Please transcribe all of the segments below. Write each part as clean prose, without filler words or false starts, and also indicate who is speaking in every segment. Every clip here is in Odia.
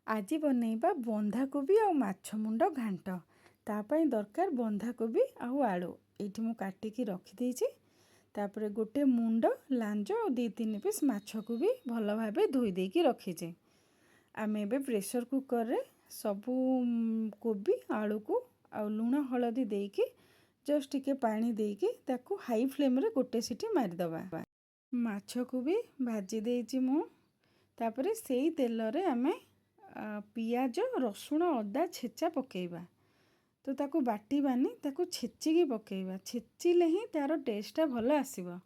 Speaker 1: ଆଜି ବନେଇବା ବନ୍ଧାକୋବି ଆଉ ମାଛ ମୁଣ୍ଡ ଘାଣ୍ଟ। ତା ପାଇଁ ଦରକାର ବନ୍ଧାକୋବି ଆଉ ଆଳୁ। ଏଇଠି ମୁଁ କାଟିକି ରଖିଦେଇଛି। ତାପରେ ଗୋଟେ ମୁଣ୍ଡ, ଲାଞ୍ଜ ଆଉ 2-3 ପିସ୍ ମାଛକୁ ବି ଭଲ ଭାବେ ଧୋଇ ଦେଇକି ରଖିଛି। ଆମେ ଏବେ ପ୍ରେସର କୁକରରେ ସବୁ କୋବି ଆଳୁକୁ ଆଉ ଲୁଣ ହଳଦୀ ଦେଇକି ଜଷ୍ଟ ଟିକେ ପାଣି ଦେଇକି ତାକୁ ହାଇ ଫ୍ଲେମ୍ରେ ଗୋଟେ ସିଟି ମାରିଦେବା। ମାଛକୁ ବି ଭାଜି ଦେଇଛି ମୁଁ। ତାପରେ ସେଇ ତେଲରେ ଆମେ ପିଆଜ ରସୁଣ ଅଦା ଛେଚା ପକେଇବା। ତ ତାକୁ ବାଟିବାନି, ତାକୁ ଛେଚିକି ପକେଇବା। ଛେଚିଲେ ହିଁ ତା'ର ଟେଷ୍ଟଟା ଭଲ ଆସିବ।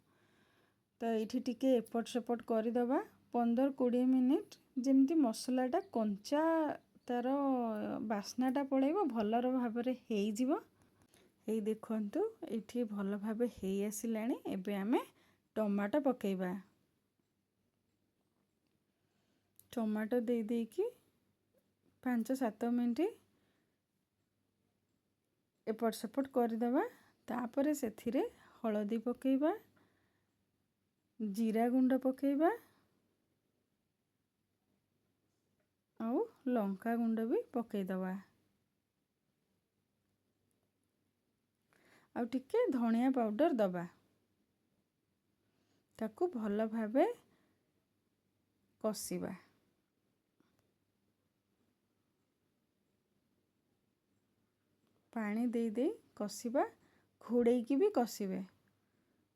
Speaker 1: ତ ଏଇଠି ଟିକେ ଏପଟ ସେପଟ କରିଦେବା 15-20 ମିନିଟ୍, ଯେମିତି ମସଲାଟା କଞ୍ଚା ତା'ର ବାସ୍ନାଟା ପଳେଇବ, ଭଲର ଭାବରେ ହେଇଯିବ। ଏଇ ଦେଖନ୍ତୁ ଏଇଠି ଭଲ ଭାବେ ହେଇ ଆସିଲାଣି। ଏବେ ଆମେ ଟମାଟୋ ପକେଇବା। ଟମାଟୋ ଦେଇ ଦେଇକି 5-7 ମିନିଟ୍ ଏପଟ ସେପଟ କରିଦେବା। ତାପରେ ସେଥିରେ ହଳଦୀ ପକେଇବା, ଜିରା ଗୁଣ୍ଡ ପକେଇବା ଆଉ ଲଙ୍କା ଗୁଣ୍ଡ ବି ପକେଇଦେବା। ଆଉ ଟିକେ ଧଣିଆ ପାଉଡ଼ର ଦେବା। ତାକୁ ଭଲ ଭାବେ କଷିବା। ପାଣି ଦେଇ ଦେଇ କଷିବା, ଘୋଡ଼େଇକି ବି କଷିବେ।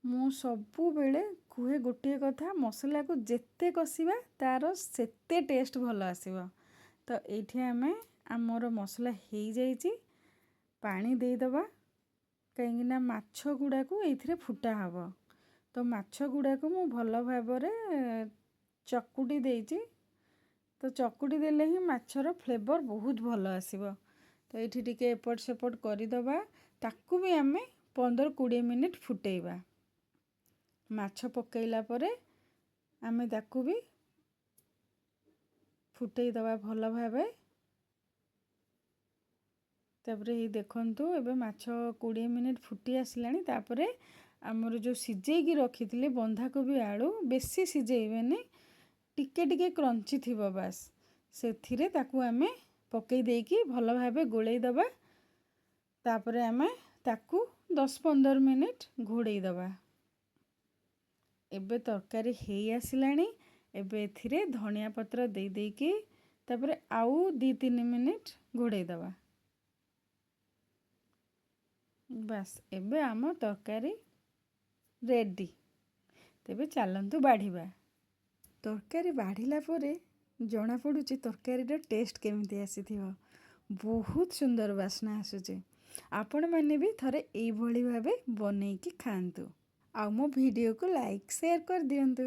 Speaker 1: ମୁଁ ସବୁବେଳେ କୁହେ ଗୋଟିଏ କଥା, ମସଲାକୁ ଯେତେ କଷିବା ତା'ର ସେତେ ଟେଷ୍ଟ ଭଲ ଆସିବ। ତ ଏଇଠି ଆମର ମସଲା ହେଇଯାଇଛି। ପାଣି ଦେଇଦେବା, କାହିଁକିନା ମାଛ ଗୁଡ଼ାକୁ ଏଇଥିରେ ଫୁଟା ହେବ। ତ ମାଛ ଗୁଡ଼ାକୁ ମୁଁ ଭଲ ଭାବରେ ଚକୁଟି ଦେଇଛି। ତ ଚକୁଟି ଦେଲେ ହିଁ ମାଛର ଫ୍ଲେଭର ବହୁତ ଭଲ ଆସିବ। ତ ଏଇଠି ଟିକେ ଏପଟ ସେପଟ କରିଦେବା। ତାକୁ ବି ଆମେ 15-20 ମିନିଟ୍ ଫୁଟେଇବା। ମାଛ ପକେଇଲା ପରେ ଆମେ ତାକୁ ବି ଫୁଟେଇ ଦେବା ଭଲ ଭାବେ। ତାପରେ ଏଇ ଦେଖନ୍ତୁ ଏବେ ମାଛ 20 ମିନିଟ୍ ଫୁଟି ଆସିଲାଣି। ତାପରେ ଆମର ଯେଉଁ ସିଝେଇକି ରଖିଥିଲେ ବନ୍ଧାକୋବି ଆଳୁ, ବେଶୀ ସିଝେଇବେନି, ଟିକେ ଟିକେ କ୍ରଞ୍ଚି ଥିବ ବାସ୍, ସେଥିରେ ତାକୁ ଆମେ ପକେଇ ଦେଇକି ଭଲ ଭାବେ ଗୋଳେଇ ଦେବା। ତାପରେ ଆମେ ତାକୁ 10-15 ମିନିଟ୍ ଘୋଡ଼େଇ ଦେବା। ଏବେ ତରକାରୀ ହେଇ ଆସିଲାଣି। ଏବେ ଏଥିରେ ଧନିଆ ପତ୍ର ଦେଇ ଦେଇକି ତାପରେ ଆଉ 2-3 ମିନିଟ୍ ଘୋଡ଼େଇ ଦେବା। ବାସ୍ ଏବେ ଆମ ତରକାରୀ ରେଡ଼ି। ତେବେ ଚାଲନ୍ତୁ ବାଢ଼ିବା। ତରକାରୀ ବାଢ଼ିଲା ପରେ ଜଣାପଡ଼ୁଛି ତରକାରୀର ଟେଷ୍ଟ କେମିତି ଆସିଥିବ। ବହୁତ ସୁନ୍ଦର ବାସ୍ନା ଆସୁଛି। ଆପଣମାନେ ବି ଥରେ ଏଇଭଳି ଭାବେ ବନେଇକି ଖାଆନ୍ତୁ। ଆଉ ମୋ ଭିଡ଼ିଓକୁ ଲାଇକ୍ ସେୟାର କରିଦିଅନ୍ତୁ।